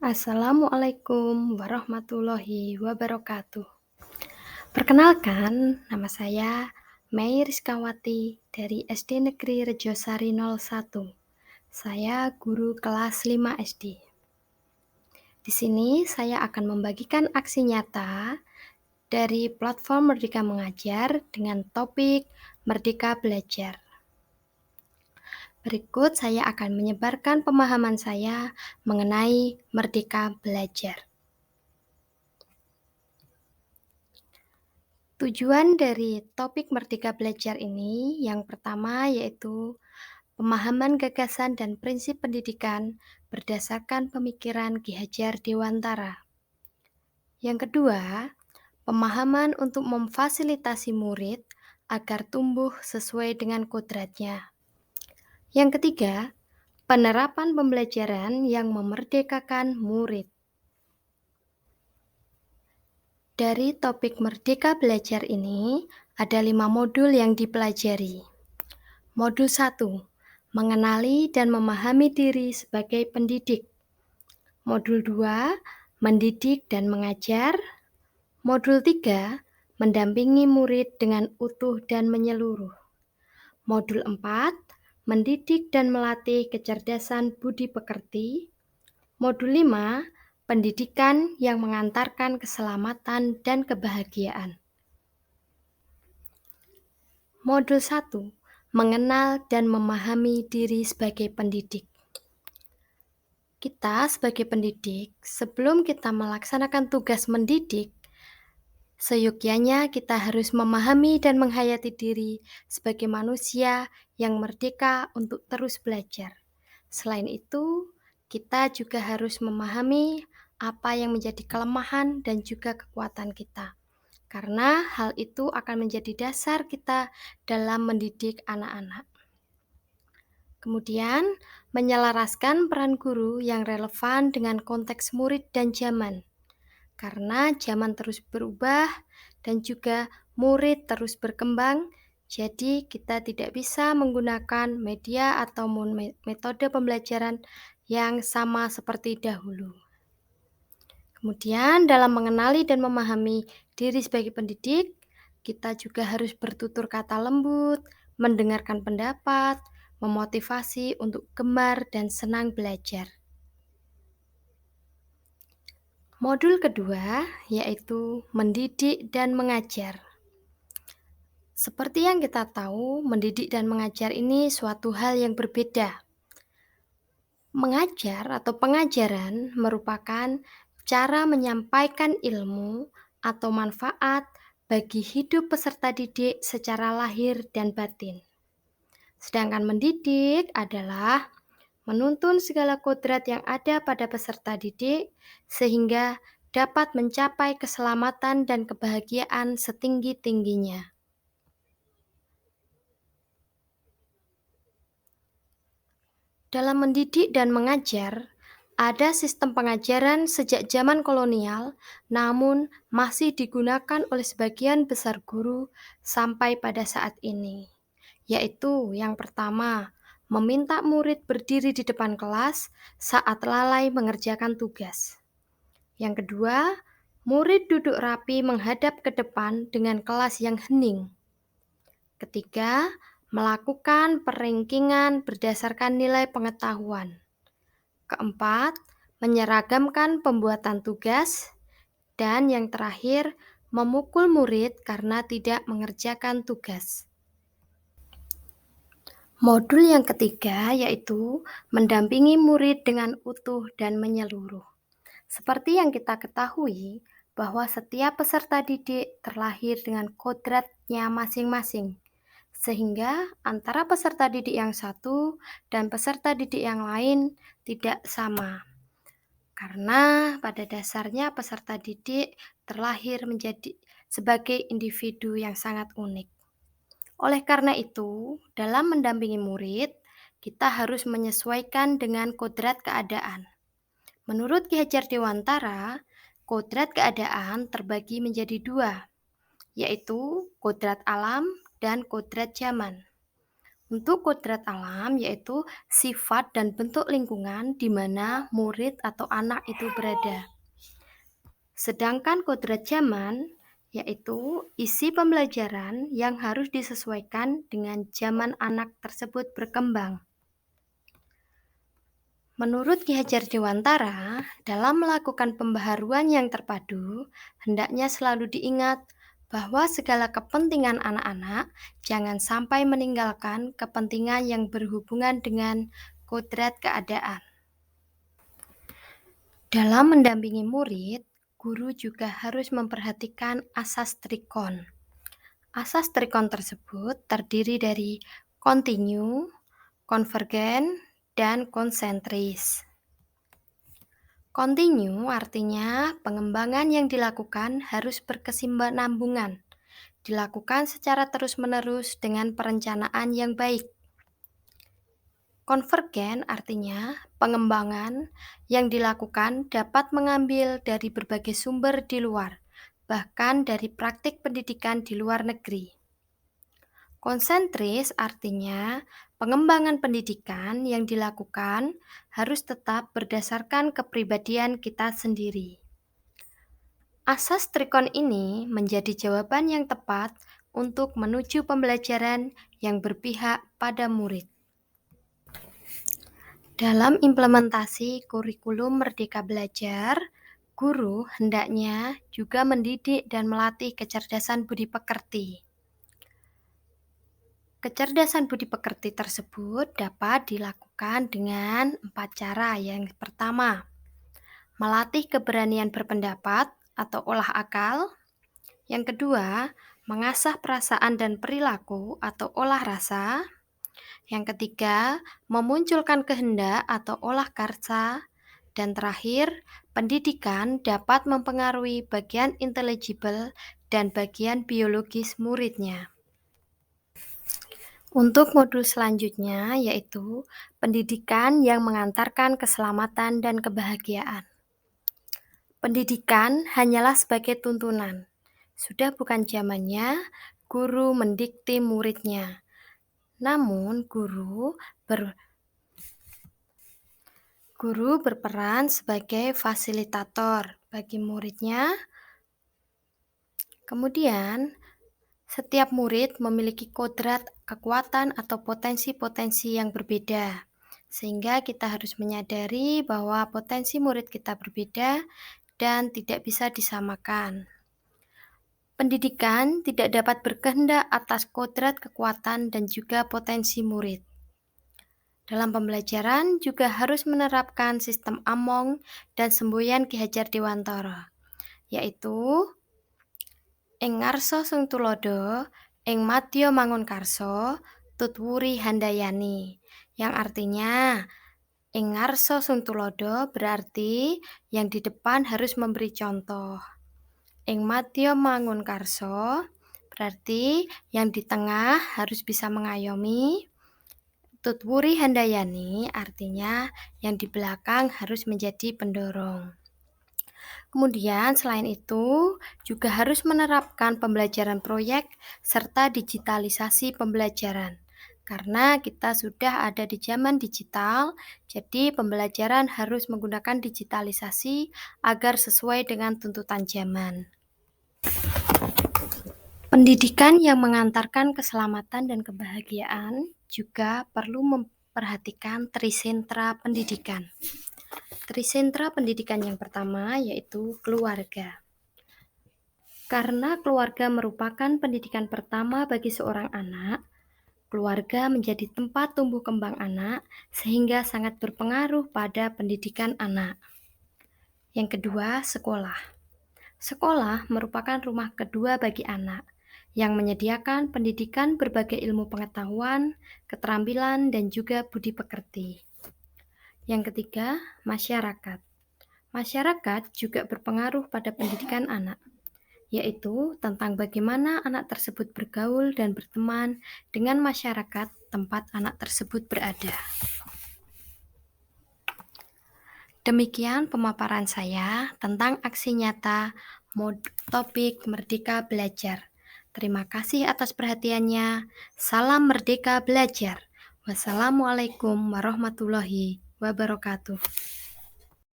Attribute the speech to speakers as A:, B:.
A: Assalamualaikum warahmatullahi wabarakatuh. Perkenalkan, nama saya Mei Rizkawati dari SD Negeri Rejosari 01. Saya guru kelas 5 SD. Di sini saya akan membagikan aksi nyata dari platform Merdeka Mengajar dengan topik Merdeka Belajar. Berikut saya akan menyebarkan pemahaman saya mengenai Merdeka Belajar. Tujuan dari topik Merdeka Belajar ini yang pertama yaitu pemahaman gagasan dan prinsip pendidikan berdasarkan pemikiran Ki Hajar Dewantara. Yang kedua, pemahaman untuk memfasilitasi murid agar tumbuh sesuai dengan kodratnya. Yang ketiga, penerapan pembelajaran yang memerdekakan murid. Dari topik Merdeka Belajar ini, ada 5 modul yang dipelajari. Modul 1, mengenali dan memahami diri sebagai pendidik. Modul 2, mendidik dan mengajar. Modul 3, mendampingi murid dengan utuh dan menyeluruh. Modul 4, mendidik dan melatih kecerdasan budi pekerti. Modul 5, pendidikan yang mengantarkan keselamatan dan kebahagiaan. Modul 1, mengenal dan memahami diri sebagai pendidik. Kita sebagai pendidik, sebelum kita melaksanakan tugas mendidik, seyogyanya kita harus memahami dan menghayati diri sebagai manusia yang merdeka untuk terus belajar. Selain itu, kita juga harus memahami apa yang menjadi kelemahan dan juga kekuatan kita. Karena hal itu akan menjadi dasar kita dalam mendidik anak-anak. Kemudian, menyelaraskan peran guru yang relevan dengan konteks murid dan zaman. Karena zaman terus berubah dan juga murid terus berkembang, jadi kita tidak bisa menggunakan media atau metode pembelajaran yang sama seperti dahulu. Kemudian, dalam mengenali dan memahami diri sebagai pendidik, kita juga harus bertutur kata lembut, mendengarkan pendapat, memotivasi untuk gemar dan senang belajar. Modul kedua yaitu mendidik dan mengajar. Seperti yang kita tahu, mendidik dan mengajar ini suatu hal yang berbeda. Mengajar atau pengajaran merupakan cara menyampaikan ilmu atau manfaat bagi hidup peserta didik secara lahir dan batin. Sedangkan mendidik adalah menuntun segala kodrat yang ada pada peserta didik sehingga dapat mencapai keselamatan dan kebahagiaan setinggi-tingginya. Dalam mendidik dan mengajar, ada sistem pengajaran sejak zaman kolonial, namun masih digunakan oleh sebagian besar guru sampai pada saat ini. Yaitu yang pertama, meminta murid berdiri di depan kelas saat lalai mengerjakan tugas. Yang kedua, murid duduk rapi menghadap ke depan dengan kelas yang hening. Ketiga, melakukan perankingan berdasarkan nilai pengetahuan. Keempat, menyeragamkan pembuatan tugas. Dan yang terakhir, memukul murid karena tidak mengerjakan tugas. Modul yang ketiga yaitu mendampingi murid dengan utuh dan menyeluruh. Seperti yang kita ketahui, bahwa setiap peserta didik terlahir dengan kodratnya masing-masing, sehingga antara peserta didik yang satu dan peserta didik yang lain tidak sama. Karena pada dasarnya peserta didik terlahir menjadi sebagai individu yang sangat unik. Oleh karena itu, dalam mendampingi murid, kita harus menyesuaikan dengan kodrat keadaan. Menurut Ki Hajar Dewantara, kodrat keadaan terbagi menjadi 2, yaitu kodrat alam dan kodrat zaman. Untuk kodrat alam yaitu sifat dan bentuk lingkungan di mana murid atau anak itu berada. Sedangkan kodrat zaman yaitu isi pembelajaran yang harus disesuaikan dengan zaman anak tersebut berkembang. Menurut Ki Hajar Dewantara, dalam melakukan pembaharuan yang terpadu, hendaknya selalu diingat bahwa segala kepentingan anak-anak jangan sampai meninggalkan kepentingan yang berhubungan dengan kodrat keadaan. Dalam mendampingi murid, guru juga harus memperhatikan asas trikon. Asas trikon tersebut terdiri dari kontinu, konvergen, dan konsentris. Kontinu artinya pengembangan yang dilakukan harus berkesinambungan, dilakukan secara terus-menerus dengan perencanaan yang baik. Konvergen artinya pengembangan yang dilakukan dapat mengambil dari berbagai sumber di luar, bahkan dari praktik pendidikan di luar negeri. Konsentris artinya pengembangan pendidikan yang dilakukan harus tetap berdasarkan kepribadian kita sendiri. Asas trikon ini menjadi jawaban yang tepat untuk menuju pembelajaran yang berpihak pada murid. Dalam implementasi kurikulum Merdeka Belajar, guru hendaknya juga mendidik dan melatih kecerdasan budi pekerti. Kecerdasan budi pekerti tersebut dapat dilakukan dengan 4 cara. Yang pertama, melatih keberanian berpendapat atau olah akal. Yang kedua, mengasah perasaan dan perilaku atau olah rasa. Yang ketiga, memunculkan kehendak atau olah karsa. Dan terakhir, pendidikan dapat mempengaruhi bagian intelligible dan bagian biologis muridnya. Untuk modul selanjutnya yaitu pendidikan yang mengantarkan keselamatan dan kebahagiaan. Pendidikan hanyalah sebagai tuntunan. Sudah bukan zamannya guru mendikte muridnya. Namun guru berperan sebagai fasilitator bagi muridnya. Kemudian setiap murid memiliki kodrat, kekuatan, atau potensi-potensi yang berbeda. Sehingga kita harus menyadari bahwa potensi murid kita berbeda dan tidak bisa disamakan. Pendidikan tidak dapat berkehendak atas kodrat, kekuatan, dan juga potensi murid. Dalam pembelajaran juga harus menerapkan sistem Among dan semboyan Ki Hajar Dewantara, yaitu ing ngarsa sing tulodo, ing madya mangunkarsa, tutwuri handayani. Yang artinya, ing ngarsa sing tulodo berarti yang di depan harus memberi contoh. Ing madya mangunkarsa berarti yang di tengah harus bisa mengayomi. Tutwuri handayani artinya yang di belakang harus menjadi pendorong. Kemudian selain itu juga harus menerapkan pembelajaran proyek serta digitalisasi pembelajaran. Karena kita sudah ada di zaman digital, jadi pembelajaran harus menggunakan digitalisasi agar sesuai dengan tuntutan zaman. Pendidikan yang mengantarkan keselamatan dan kebahagiaan juga perlu memperhatikan trisentra pendidikan. Trisentra pendidikan yang pertama yaitu keluarga. Karena keluarga merupakan pendidikan pertama bagi seorang anak, keluarga menjadi tempat tumbuh kembang anak sehingga sangat berpengaruh pada pendidikan anak. Yang kedua, sekolah. Sekolah merupakan rumah kedua bagi anak yang menyediakan pendidikan berbagai ilmu pengetahuan, keterampilan, dan juga budi pekerti. Yang ketiga, masyarakat. Masyarakat juga berpengaruh pada pendidikan anak, yaitu tentang bagaimana anak tersebut bergaul dan berteman dengan masyarakat tempat anak tersebut berada. Demikian pemaparan saya tentang aksi nyata topik Merdeka Belajar. Terima kasih atas perhatiannya. Salam merdeka belajar. Wassalamualaikum warahmatullahi wabarakatuh.